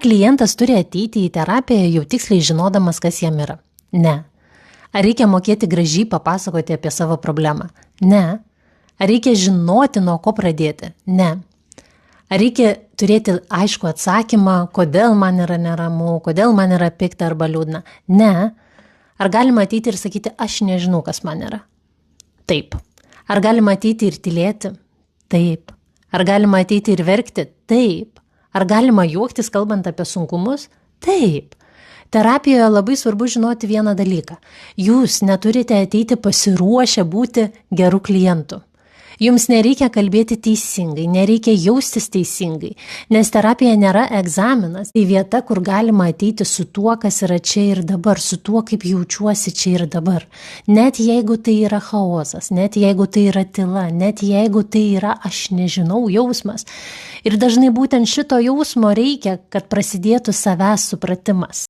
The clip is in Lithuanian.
klientas turi ateiti į terapiją jau tiksliai žinodamas, kas jam yra? Ne. Ar reikia mokėti gražiai papasakoti apie savo problemą? Ne. Ar reikia žinoti, nuo ko pradėti? Ne. Ar reikia turėti aišku atsakymą, kodėl man yra neramu, kodėl man yra pikta arba liūdna? Ne. Ar galima ateiti ir sakyti, aš nežinau, kas man yra? Taip. Ar galima ateiti ir tylėti? Taip. Ar galima ateiti ir verkti? Taip. Ar galima juoktis, kalbant apie sunkumus? Taip. Terapijoje labai svarbu žinoti vieną dalyką. Jūs neturite ateiti pasiruošę būti gerų klientų. Jums nereikia kalbėti teisingai, nereikia jaustis teisingai, nes terapija nėra egzaminas. Tai vieta, kur galima ateiti su tuo, kas yra čia ir dabar, su tuo, kaip jaučiuosi čia ir dabar. Net jeigu tai yra chaosas, net jeigu tai yra tyla, net jeigu tai yra aš nežinau jausmas. Ir dažnai būtent šito jausmo reikia, kad prasidėtų savęs supratimas.